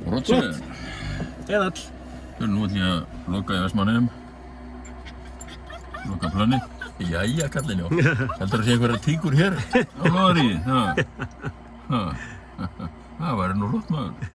Brotsöðun. Eða all. Nú ætlum ég að loka í Vestmannaeyjum. Loka plani. Jæja, kallinn, já. Heldur að sé einhverja tíkur hér á Láðaríi? Það væri nú flott, maður.